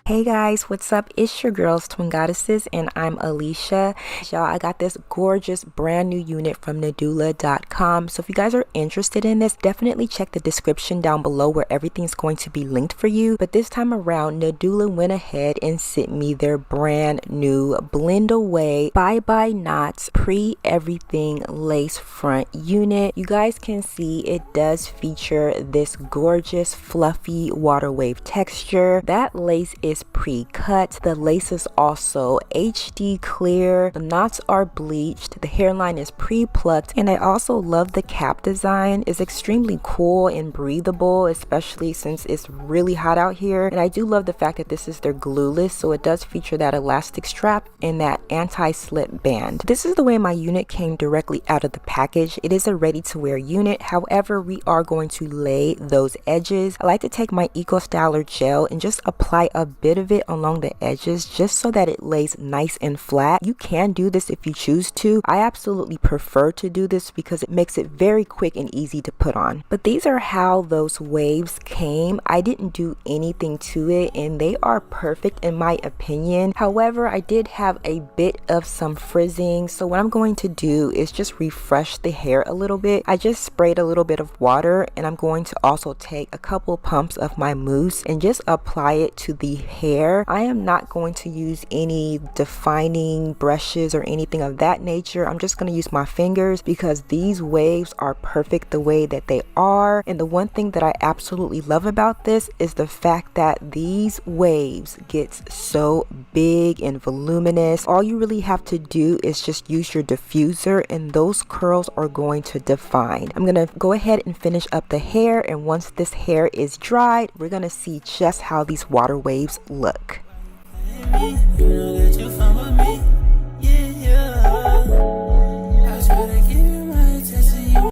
Hey guys, what's up? It's your girls, Twin Goddesses, and I'm Alicia. Y'all, I got this gorgeous brand new unit from Nadula.com. So if you guys are interested in this, definitely check the description down below where everything's going to be linked for you. But this time around, Nadula went ahead and sent me their brand new BlendAway Bye Bye Knots Pre-Everything Lace Front Unit. You guys can see it does feature this gorgeous fluffy water wave texture. That lace is pre-cut. The lace is also HD clear. The knots are bleached. The hairline is pre-plucked, and I also love the cap design. It's extremely cool and breathable, especially since it's really hot out here. And I do love the fact that this is their glueless, so it does feature that elastic strap and that anti-slip band. This is the way my unit came directly out of the package. It is a ready-to-wear unit. However, we are going to lay those edges. I like to take my Eco Styler gel and just apply a bit of it along the edges just so that it lays nice and flat. You can do this if you choose to. I absolutely prefer to do this because it makes it very quick and easy to put on. But these are how those waves came. I didn't do anything to it and they are perfect in my opinion. However, I did have a bit of some frizzing, so what I'm going to do is just refresh the hair a little bit. I just sprayed a little bit of water, and I'm going to also take a couple pumps of my mousse and just apply it to the hair. I am not going to use any defining brushes or anything of that nature. I'm just going to use my fingers because these waves are perfect the way that they are. And the one thing that I absolutely love about this is the fact that these waves get so big and voluminous. All you really have to do is just use your diffuser and those curls are going to define. I'm going to go ahead and finish up the hair, and once this hair is dried, we're going to see just how these water waves look.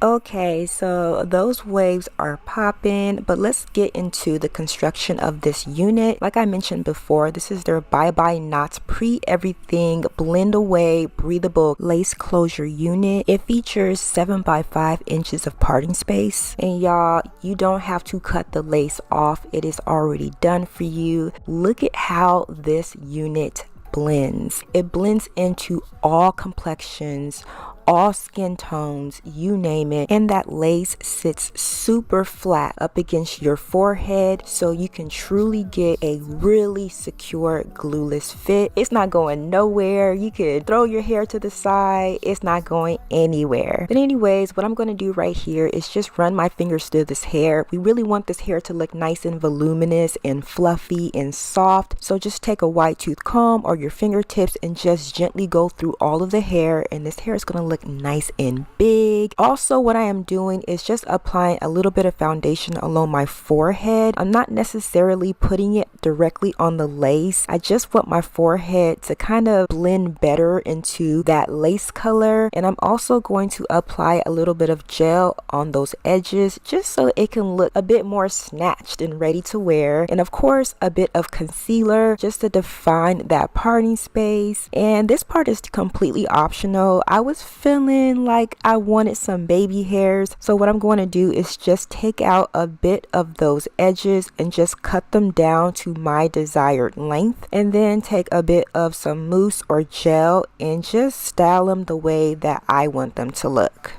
Okay, so those waves are popping, but let's get into the construction of this unit. Like I mentioned before, this is their Bye Bye Knots Pre-Everything BlendAway Breathable Lace Closure Unit. It features 7 by 5 inches of parting space, and y'all, you don't have to cut the lace off. It is already done for you. Look at how this unit blends. It blends into all complexions, all skin tones, you name it, and that lace sits super flat up against your forehead, so you can truly get a really secure glueless fit. It's not going nowhere. You could throw your hair to the side, it's not going anywhere. But anyways, what I'm going to do right here is just run my fingers through this hair. We really want this hair to look nice and voluminous and fluffy and soft, so just take a wide tooth comb or your fingertips and just gently go through all of the hair, and this hair is going to look nice and big. Also, what I am doing is just applying a little bit of foundation along my forehead. I'm not necessarily putting it directly on the lace. I just want my forehead to kind of blend better into that lace color, and I'm also going to apply a little bit of gel on those edges just so it can look a bit more snatched and ready to wear, and of course a bit of concealer just to define that parting space. And this part is completely optional. I was feeling like I wanted some baby hairs, so what I'm going to do is just take out a bit of those edges and just cut them down to my desired length, and then take a bit of some mousse or gel and just style them the way that I want them to look.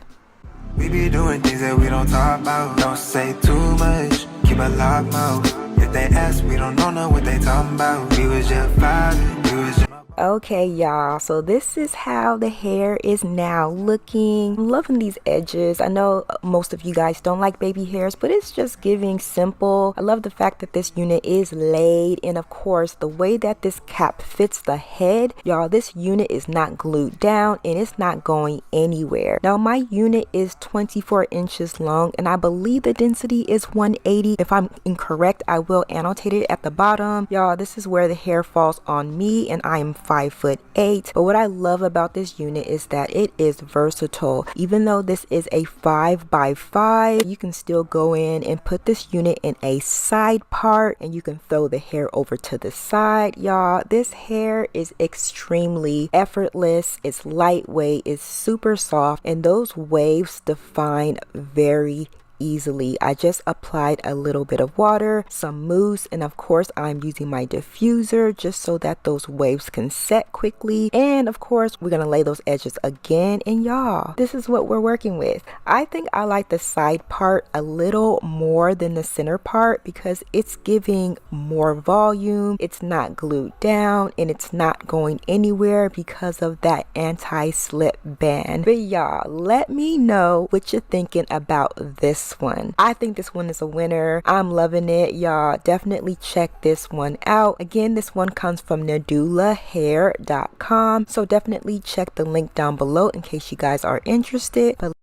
We be doing things that we don't talk about. Don't say too much, keep a lock mouth. If they ask, we don't know what they talking about. We was just vibing, we was just... Okay, y'all, so this is how the hair is now looking. I'm loving these edges. I know most of you guys don't like baby hairs, but it's just giving simple. I love the fact that this unit is laid, and of course the way that this cap fits the head. Y'all, this unit is not glued down and it's not going anywhere. Now my unit is 24 inches long, and I believe the density is 180. If I'm incorrect, I will annotate it at the bottom. Y'all, this is where the hair falls on me, and I am 5'8". But what I love about this unit is that it is versatile. Even though this is a 5 by 5, you can still go in and put this unit in a side part, and you can throw the hair over to the side. Y'all, this hair is extremely effortless. It's lightweight, it's super soft, and those waves define very easily. I just applied a little bit of water, some mousse, and of course I'm using my diffuser just so that those waves can set quickly. And of course we're gonna lay those edges again, and y'all, this is what we're working with. I think I like the side part a little more than the center part because it's giving more volume, it's not glued down, and it's not going anywhere because of that anti-slip band. But y'all, let me know what you're thinking about this one. I think this one is a winner. I'm loving it, y'all. Definitely check this one out. Again, this one comes from NadulaHair.com, so definitely check the link down below in case you guys are interested. But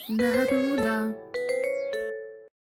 Nadula,